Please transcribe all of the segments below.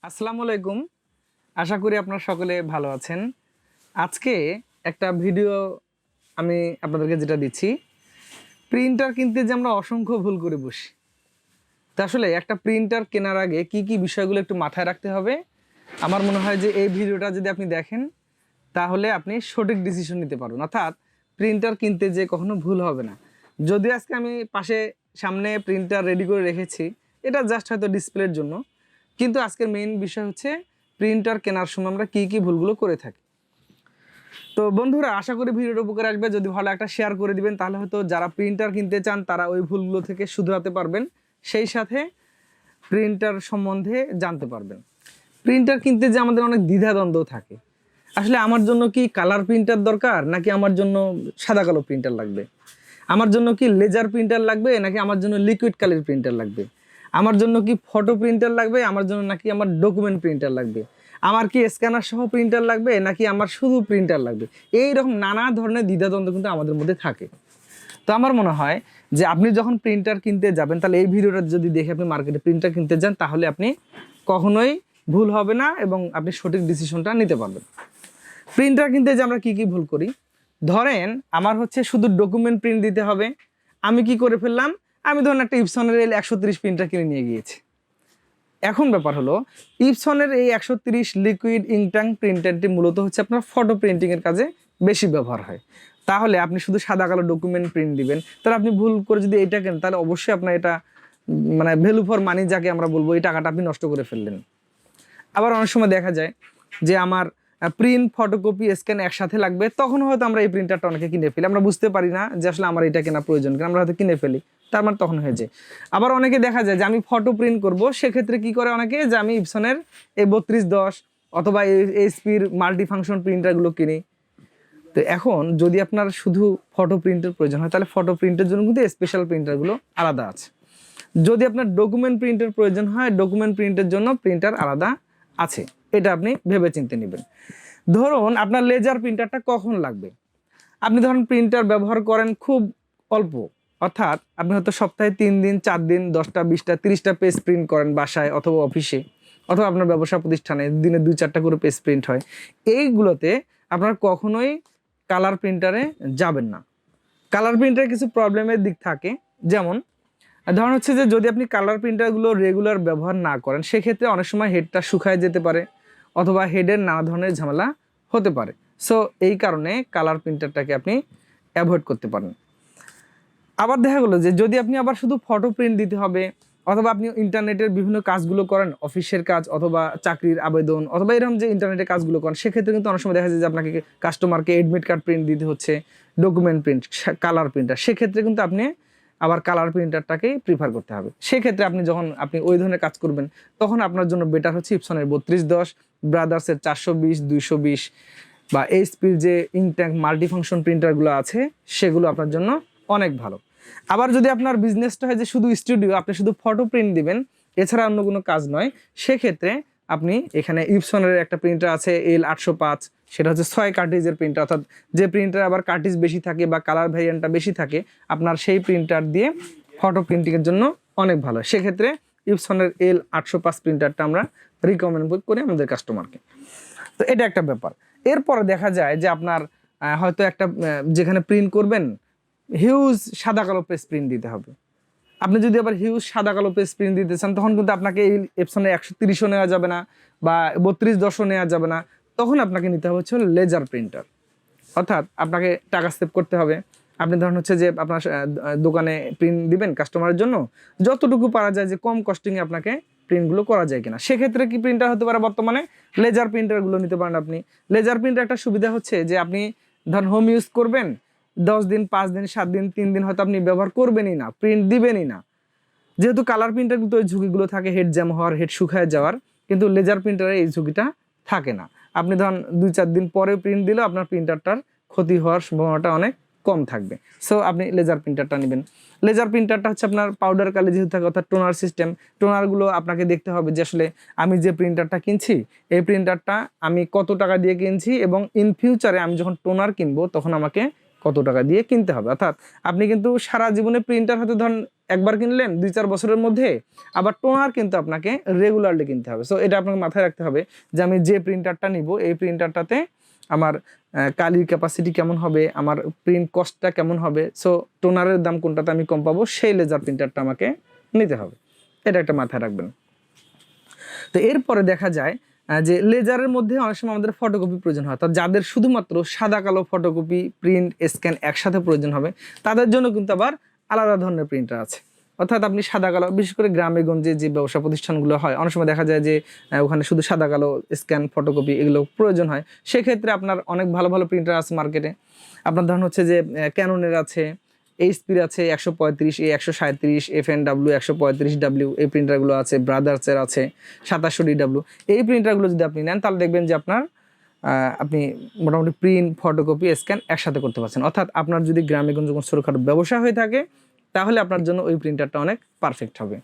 আসসালামু আলাইকুম। আশা করি আপনারা সকলে ভালো আছেন। আজকে একটা ভিডিও আমি আপনাদেরকে যেটা দিচ্ছি, প্রিন্টার কিনতে যে আমরা অসংখ্য ভুল করে বসি। তা আসলে একটা প্রিন্টার কেনার আগে কি কি বিষয়গুলো একটু মাথায় রাখতে হবে, আমার মনে হয় যে এই ভিডিওটা যদি আপনি দেখেন তাহলে আপনি সঠিক ডিসিশন নিতে পারবেন। অর্থাৎ প্রিন্টার কিনতে যে কখনো ভুল হবে না। যদিও আজকে আমি সামনে প্রিন্টার রেডি করে রেখেছি, এটা জাস্ট হয়তো ডিসপ্লের জন্য, কিন্তু আজকের মেইন বিষয় হচ্ছে প্রিন্টার কেনার সময় আমরা কী কী ভুলগুলো করে থাকি। তো বন্ধুরা, আশা করি ভিডিওটা উপকার আসবে। যদি ভালো একটা শেয়ার করে দিবেন তাহলে হয়তো যারা প্রিন্টার কিনতে চান তারা ওই ভুলগুলো থেকে শুধরাতে পারবেন, সেই সাথে প্রিন্টার সম্বন্ধে জানতে পারবেন। প্রিন্টার কিনতে যে আমাদের অনেক দ্বিধাদ্বন্দ্ব থাকে, আসলে আমার জন্য কি কালার প্রিন্টার দরকার নাকি আমার জন্য সাদা কালো প্রিন্টার লাগবে, আমার জন্য কি লেজার প্রিন্টার লাগবে নাকি আমার জন্য লিকুইড কালার প্রিন্টার লাগবে, আমার জন্য কি ফটো প্রিন্টার লাগবে, আমার জন্য নাকি আমার ডকুমেন্ট প্রিন্টার লাগবে, আমার কি স্ক্যানার সহ প্রিন্টার লাগবে নাকি আমার শুধু প্রিন্টার লাগবে। এই রকম নানা ধরনের দ্বিধাদ্বন্দ্ব কিন্তু আমাদের মধ্যে থাকে। তো আমার মনে হয় যে আপনি যখন প্রিন্টার কিনতে যাবেন, তাহলে এই ভিডিওটা যদি দেখে আপনি মার্কেটে প্রিন্টার কিনতে যান তাহলে আপনি কখনোই ভুল হবে না এবং আপনি সঠিক ডিসিশনটা নিতে পারবেন। প্রিন্টার কিনতে যে আমরা কি কি ভুল করি, ধরেন আমার হচ্ছে শুধু ডকুমেন্ট প্রিন্ট দিতে হবে। আমি কি করে ফেললাম, আমি ধরুন একটা ইপসনের এল 130 প্রিন্টার কিনে নিয়ে গিয়েছি। এখন ব্যাপার হলো, ইপসনের এই 130 লিকুইড ইঙ্কট্যাঙ্ক প্রিন্টারটি মূলত হচ্ছে আপনার ফটো প্রিন্টিংয়ের কাজে বেশি ব্যবহার হয়। তাহলে আপনি শুধু সাদা কালো ডকুমেন্ট প্রিন্ট দিবেন, তাহলে আপনি ভুল করে যদি এটা কেন, তাহলে অবশ্যই আপনার এটা মানে ভ্যালু ফর মানি যাকে আমরা বলবো, এই টাকাটা আপনি নষ্ট করে ফেললেন। আবার অনেক সময় দেখা যায় যে আমার প্রিন্ট, ফটোকপি, স্ক্যান একসাথে লাগবে, তখন হয়তো আমরা এই প্রিন্টারটা অনেকে কিনে ফেলি। আমরা বুঝতে পারি না যে আসলে আমার এটা কেনা প্রয়োজন, কারণ আমরা হয়তো কিনে ফেলি, তার মানে তখন হয়ে যায়। আবার অনেকে দেখা যায় যে আমি ফটো প্রিন্ট করব, সেক্ষেত্রে কি করে অনেকে, যে আমি ইপসনের এই 3210 অথবা এইচপির মাল্টি ফাংশন প্রিন্টারগুলো কিনি। তো এখন যদি আপনার শুধু ফটো প্রিন্টের প্রয়োজন হয়, তাহলে ফটো প্রিন্টের জন্য কিন্তু স্পেশাল প্রিন্টারগুলো আলাদা আছে। যদি আপনার ডকুমেন্ট প্রিন্টের প্রয়োজন হয়, ডকুমেন্ট প্রিন্টের জন্য প্রিন্টার আলাদা আছে। এটা আপনি ভেবে চিন্তে নেবেন। ধরুন আপনার লেজার প্রিন্টারটা কখন লাগবে, আপনি ধরুন প্রিন্টার ব্যবহার করেন খুব অল্প, অর্থাৎ আপনি হয়তো সপ্তাহে 3 দিন 4 দিন 10টা 20টা 30টা পেজ প্রিন্ট করেন বাসায় অথবা অফিসে অথবা আপনার ব্যবসা প্রতিষ্ঠানে দিনে 2-4টা করে পেজ প্রিন্ট হয়। এইগুলোতে আপনার কখনোই কালার প্রিন্টারে যাবেন না। কালার প্রিন্টারে কিছু প্রবলেমের দিক থাকে, যেমন ধরুন হচ্ছে যে যদি আপনি কালার প্রিন্টারগুলো রেগুলার ব্যবহার না করেন, সেক্ষেত্রে অনেক সময় হেডটা শুকায় যেতে পারে অথবা হেডের নানা ধরনের ঝামেলা হতে পারে। সো এই কারণে কালার প্রিন্টারটাকে আপনি অ্যাভয়েড করতে পারেন। আবার দেখা গেলো যে যদি আপনি আবার শুধু ফটো প্রিন্ট দিতে হবে অথবা আপনি ইন্টারনেটের বিভিন্ন কাজগুলো করেন, অফিসের কাজ অথবা চাকরির আবেদন অথবা এরকম যে ইন্টারনেটের কাজগুলো করেন, সেক্ষেত্রে কিন্তু অনেক সময় দেখা যায় যে আপনাকে কাস্টমারকে এডমিট কার্ড প্রিন্ট দিতে হচ্ছে, ডকুমেন্ট প্রিন্ট, কালার প্রিন্টার, সেক্ষেত্রে কিন্তু আপনি আবার কালার প্রিন্টারটাকেই প্রিফার করতে হবে। সেক্ষেত্রে যখন আপনি ওই ধরনের কাজ করবেন, তখন আপনার জন্য বেটার হচ্ছে ইপসনের 3210, ব্রাদার্সের 420, 220 বা এইচপির যে ইঙ্কট্যাঙ্ক মাল্টি ফাংশন প্রিন্টারগুলো আছে, সেগুলো আপনার জন্য অনেক ভালো। আবার যদি আপনার বিজনেসটা হয় যে শুধু স্টুডিও, আপনি শুধু ফটো প্রিন্ট দিবেন, এছাড়া অন্য কোনো কাজ নয়, সেক্ষেত্রে আপনি এখানে ইপসনের একটা প্রিন্টার আছে L805, সেটা হচ্ছে 6 কার্টিজের প্রিন্টার, অর্থাৎ যে প্রিন্টার আবার কার্টিজ বেশি থাকে বা কালার ভ্যারিয়েন্টটা বেশি থাকে, আপনার সেই প্রিন্টার দিয়ে ফটো প্রিন্টিংয়ের জন্য অনেক ভালো। সেক্ষেত্রে ইপসনের L805 প্রিন্টারটা আমরা রিকমেন্ড করি আমাদের কাস্টমারকে। তো এটা একটা ব্যাপার। এরপরে দেখা যায় যে আপনার হয়তো একটা যেখানে প্রিন্ট করবেন হিউজ সাদা কালো পেজ প্রিন্ট দিতে হবে। আপনি যদি আবার হিউজ সাদা কালো পেজ প্রিন্ট দিতে চান, তখন কিন্তু আপনাকে এই ইপসনের 130ও নেওয়া যাবে না বা 3210ও নেওয়া যাবে না, তখন আপনাকে নিতে হবে হচ্ছে লেজার প্রিন্টার। অর্থাৎ আপনাকে টাকা সেভ করতে হবে। আপনি ধরুন হচ্ছে যে আপনার দোকানে প্রিন্ট দিবেন কাস্টমারের জন্য, যতটুকু পারা যায় যে কম কস্টিংয়ে আপনাকে প্রিন্টগুলো করা যায় কিনা, সেক্ষেত্রে কি প্রিন্টার হতে পারে বর্তমানে লেজার প্রিন্টারগুলো নিতে পারেন আপনি। লেজার প্রিন্টার একটা সুবিধা হচ্ছে যে আপনি ধরুন হোম ইউজ করবেন, 10 দিন 5 দিন 7 দিন 3 দিন হয়তো আপনি ব্যবহার করবেনই না, প্রিন্ট দিবেনই না। যেহেতু কালার প্রিন্টারগুলো ওই ঝুঁকিগুলো থাকে, হেড জ্যাম হওয়ার, হেড শুকায় যাওয়ার, কিন্তু লেজার প্রিন্টারে এই ঝুঁকিটা থাকে না। আপনি ধরুন 2-4 দিন পরে প্রিন্ট দিলেও আপনার প্রিন্টারটার ক্ষতি হওয়ার সম্ভাবনাটা অনেক কম থাকবে। সো আপনি লেজার প্রিন্টারটা নেবেন। লেজার প্রিন্টারটা হচ্ছে আপনার পাউডার কালি যেহেতু থাকে, অর্থাৎ টোনার সিস্টেম, টোনারগুলো আপনাকে দেখতে হবে যে আসলে আমি যে প্রিন্টারটা কিনছি, এই প্রিন্টারটা আমি কত টাকা দিয়ে কিনছি এবং ইন ফিউচারে আমি যখন টোনার কিনবো তখন আমাকে কত টাকা দিয়ে কিনতে হবে। অর্থাৎ আপনি কিন্তু সারা জীবনে প্রিন্টার হয়তো ধরুন একবার কিনলেন 2-4 বছরের মধ্যে, আবার টোনার কিন্তু আপনাকে রেগুলারলি কিনতে হবে। সো এটা আপনাকে মাথায় রাখতে হবে যে আমি যে প্রিন্টারটা নিব এই প্রিন্টারটাতে আমার কালির ক্যাপাসিটি কেমন হবে, আমার প্রিন্ট কস্টটা কেমন হবে, সো টোনারের দাম কোনটাতে আমি কম পাবো সেই লেজার প্রিন্টারটা আমাকে নিতে হবে। এটা একটা মাথায় রাখবেন। তো এরপরে দেখা যায় যে লেজারের মধ্যে অনেক সময় আমাদের ফটোকপি প্রয়োজন হয়। অর্থাৎ যাদের শুধুমাত্র সাদা কালো ফটোকপি প্রিন্ট স্ক্যান একসাথে প্রয়োজন হবে তাদের জন্য কিন্তু আবার আলাদা ধরনের প্রিন্টার আছে। অর্থাৎ আপনি সাদা কালো, বিশেষ করে গ্রামে গঞ্জে যে ব্যবসা প্রতিষ্ঠানগুলো হয় অনেক সময় দেখা যায় যে ওখানে শুধু সাদা কালো স্ক্যান ফটোকপি এগুলো প্রয়োজন হয়। সেক্ষেত্রে আপনার অনেক ভালো ভালো প্রিন্টার আছে মার্কেটে। আপনার ধরুন হচ্ছে যে ক্যাননের আছে, এইচপির আছে 135, A137, FN/W 135W, এই প্রিন্টারগুলো আছে, ব্রাদার্সের আছে 2700DW। এই প্রিন্টারগুলো যদি আপনি নেন তাহলে দেখবেন যে আপনি মোটামুটি প্রিন্ট ফটোকপি স্ক্যান একসাথে করতে পারছেন। অর্থাৎ আপনার যদি গ্রামে গঞ্জে কোনো ছোটোখাটো ব্যবসা হয়ে থাকে তাহলে আপনার জন্য ওই প্রিন্টারটা অনেক পারফেক্ট হবে,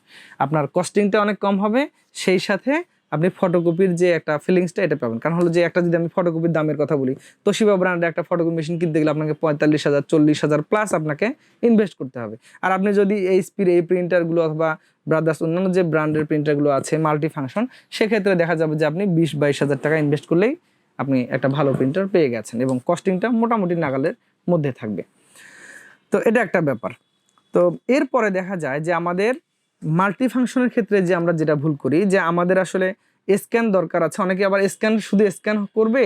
আপনার কস্টিংটা অনেক কম হবে, সেই সাথে আপনি ফটোকপির যে একটা ফিলিংসটা এটা পাবেন। কারণ হলো যে একটা যদি আমি ফটোকপির দামের কথা বলি, তোশিবা ব্র্যান্ডের একটা ফটোকপি মেশিন কিনতে গেলে আপনাকে 45,000 40,000 প্লাস আপনাকে ইনভেস্ট করতে হবে। আর আপনি যদি এইচপির এই প্রিন্টারগুলো অথবা ব্রাদার্স অন্যান্য যে ব্র্যান্ডের প্রিন্টারগুলো আছে মাল্টি ফাংশন, সেক্ষেত্রে দেখা যাবে যে আপনি 20-22,000 টাকা ইনভেস্ট করলেই আপনি একটা ভালো প্রিন্টার পেয়ে গেছেন এবং কস্টিংটা মোটামুটি নাগালের মধ্যে থাকবে। তো এটা একটা ব্যাপার। তো এরপরে দেখা যায় যে আমাদের মাল্টি ফাংশনের ক্ষেত্রে যে আমরা যেটা ভুল করি যে আমাদের আসলে স্ক্যান দরকার আছে, অনেকে আবার শুধু স্ক্যান করবে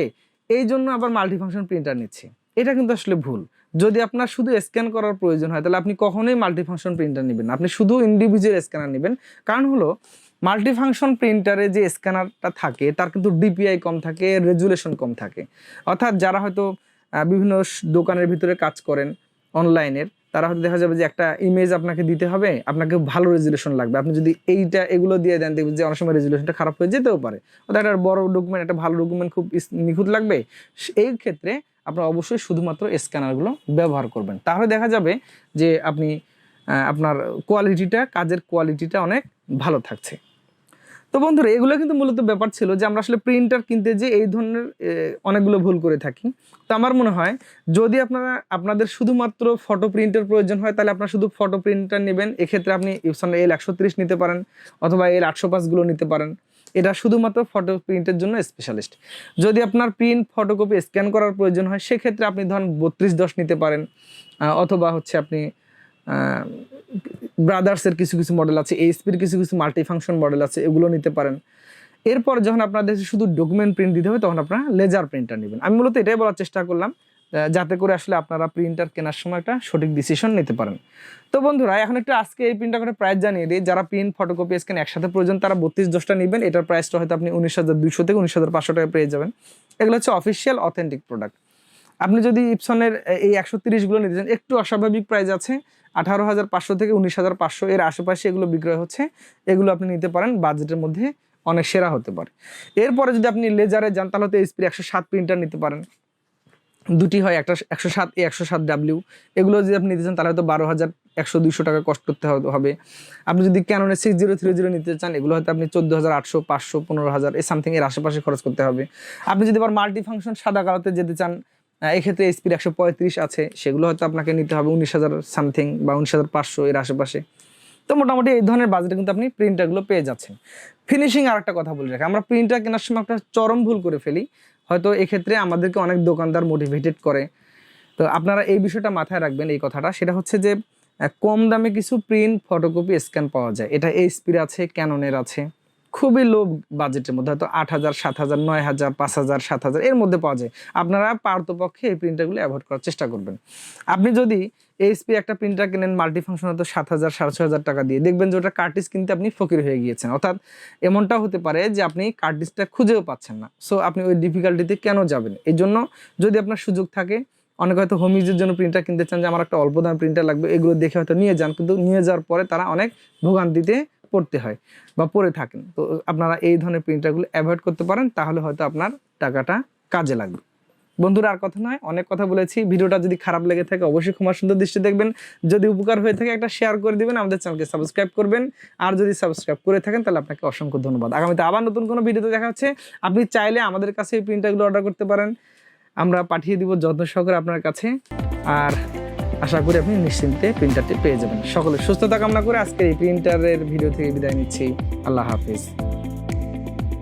এই জন্য আবার মাল্টি ফাংশন প্রিন্টার নিচ্ছে। এটা কিন্তু আসলে ভুল। যদি আপনার শুধু স্ক্যান করার প্রয়োজন হয় তাহলে আপনি কখনোই মাল্টি ফাংশন প্রিন্টার নেবেন না, আপনি শুধু ইন্ডিভিজুয়াল স্ক্যানার নেবেন। কারণ হলো মাল্টি ফাংশন প্রিন্টারে যে স্ক্যানারটা থাকে তার কিন্তু ডিপিআই কম থাকে, রেজুলেশন কম থাকে। অর্থাৎ যারা হয়তো বিভিন্ন দোকানের ভিতরে কাজ করেন অনলাইনের, তারা হয়তো দেখা যাবে যে একটা ইমেজ আপনাকে দিতে হবে, আপনাকে ভালো রেজুলেশন লাগবে। আপনি যদি এগুলো দিয়ে দেন দেখবেন যে অনেক সময় রেজুলেশনটা খারাপ হয়ে যেতেও পারে। অর্থাৎ একটা বড় ডকুমেন্ট, একটা ভালো ডকুমেন্ট খুব নিখুঁত লাগবে, এই ক্ষেত্রে আপনারা অবশ্যই শুধুমাত্র স্ক্যানারগুলো ব্যবহার করবেন। তাহলে দেখা যাবে যে আপনি আপনার কাজের কোয়ালিটিটা অনেক ভালো থাকছে। তো বন্ধুরা এগুলো কিন্তু মূলত ব্যাপার ছিল যে আমরা আসলে প্রিন্টার কিনতে যে এই ধরনের অনেকগুলো ভুল করে থাকি। তো আমার মনে হয় যদি আপনাদের শুধুমাত্র ফটো প্রিন্টের প্রয়োজন হয় তাহলে আপনারা শুধু ফটো প্রিন্টার নেবেন। এক্ষেত্রে আপনি ইপসন L130 নিতে পারেন অথবা L805 নিতে পারেন। এটা শুধুমাত্র ফটো প্রিন্টের জন্য স্পেশালিস্ট। যদি আপনার প্রিন্ট ফটোকপি স্ক্যান করার প্রয়োজন হয় সেক্ষেত্রে আপনি ধরুন 3210 নিতে পারেন, অথবা হচ্ছে আপনি ব্রাদার্সের কিছু কিছু মডেল আছে, এইচপির কিছু কিছু মাল্টি ফাংশন মডেল আছে, এগুলো নিতে পারেন। এরপর যখন আপনাদের শুধু ডকুমেন্ট প্রিন্ট দিতে হবে তখন আপনারা লেজার প্রিন্টার নেবেন। আমি মূলত এটাই বলার চেষ্টা করলাম যাতে করে আসলে আপনারা প্রিন্টার কেনার সময় একটা সঠিক ডিসিশন নিতে পারেন। তো বন্ধুরা এখন একটু আজকে এই প্রিন্টার প্রাইস জানিয়ে দিই। যারা প্রিন্ট ফটোকপি স্ক্যান একসাথে প্রয়োজন তারা 3210টা নেবেন। এটার প্রাইসটা হয়তো আপনি 19,200 থেকে 19,500 টাকা পেয়ে যাবেন। এগুলো হচ্ছে অফিসিয়াল অথেন্টিক প্রোডাক্ট। আপনি যদি ইপসনের এই 130 নিতে চান একটু অস্বাভাবিক প্রাইস আছে, 18,500 থেকে 19,500 এর আশেপাশে এগুলো বিক্রয় হচ্ছে। এগুলো আপনি নিতে পারেন, বাজেটের মধ্যে অনেক সেরা হতে পারে। এরপরে যদি আপনি লেজারে যান তাহলে তো এইচপির 107 প্রিন্টার নিতে পারেন। দুটি হয়, একটা 107 A107W। এগুলো যদি আপনি নিতে চান তাহলে হয়তো 12,100-200 টাকা কষ্ট করতে হবে। আপনি যদি ক্যাননের 6030 নিতে চান এগুলো হয়তো আপনি 14,800, 500, 15,000 এই সামথিং এর আশেপাশে খরচ করতে হবে। আপনি যদি আবার মাল্টি ফাংশন সাদা কালোতে যেতে চান এক্ষেত্রে এইচপির 135 আছে, সেগুলো হয়তো আপনাকে নিতে হবে 19,000 সামথিং বা 19,500 এর আশেপাশে। তো মোটামুটি এই ধরনের বাজেটে কিন্তু আপনি প্রিন্টারগুলো পেয়ে যাচ্ছেন। ফিনিশিং আর একটা কথা বলে রাখি, আমরা প্রিন্টার কেনার সময় একটা চরম ভুল করে ফেলি। হয়তো এক্ষেত্রে আমাদেরকে অনেক দোকানদার মোটিভেটেড করে। তো আপনারা এই বিষয়টা মাথায় রাখবেন, এই কথাটা, সেটা হচ্ছে যে কম দামে কিছু প্রিন্ট ফটোকপি স্ক্যান পাওয়া যায়। এটা এইচপির আছে, ক্যাননের আছে, খুবই লো বাজেটের মধ্যে, হয়তো 8,000, 7,000, 9,000, 5,000, 7,000 এর মধ্যে পাওয়া যায়। আপনারা পারতপক্ষে এই প্রিন্টারগুলো অ্যাভয়েড করার চেষ্টা করবেন। আপনি যদি এইচপি একটা প্রিন্টার কিনেন মাল্টি ফাংশন হয়তো 7,000, 6,500 টাকা দিয়ে, দেখবেন যে ওটা কার্টিজ কিনতে আপনি ফকির হয়ে গিয়েছেন। অর্থাৎ এমনটা হতে পারে যে আপনি কার্টিজটা খুঁজেও পাচ্ছেন না। সো আপনি ওই ডিফিকাল্টিতে কেন যাবেন? এই জন্য যদি আপনার সুযোগ থাকে, অনেকে হয়তো হোম ইউজের জন্য প্রিন্টার কিনতে চান যে আমার একটা অল্প দাম প্রিন্টার লাগবে, এগুলো দেখে হয়তো নিয়ে যান, কিন্তু নিয়ে যাওয়ার পরে তারা অনেক ভোগান্তিতে পড়তে হয় বা পড়ে থাকেন। তো আপনারা এই ধরনের প্রিন্টারগুলো অ্যাভয়েড করতে পারেন, তাহলে হয়তো আপনার টাকাটা কাজে লাগবে। বন্ধুরা আর কথা নয়, অনেক কথা বলেছি। ভিডিওটা যদি খারাপ লেগে থাকে অবশ্যই ক্ষমা সুন্দর দৃষ্টি দেখবেন। যদি উপকার হয়ে থাকে একটা শেয়ার করে দিবেন, আমাদের চ্যানেলকে সাবস্ক্রাইব করবেন। আর যদি সাবস্ক্রাইব করে থাকেন তাহলে আপনাকে অসংখ্য ধন্যবাদ। আগামীতে আবার নতুন কোনো ভিডিওতে দেখা হচ্ছে। আপনি চাইলে আমাদের কাছে এই প্রিন্টারগুলো অর্ডার করতে পারেন, আমরা পাঠিয়ে দিব যত্ন সহকারে আপনার কাছে। আর আশা করি আপনি নিশ্চিন্তে প্রিন্টারটি পেয়ে যাবেন। সকলের সুস্থতা কামনা করে আজকে এই প্রিন্টারের ভিডিও থেকে বিদায় নিচ্ছি। আল্লাহ হাফিজ।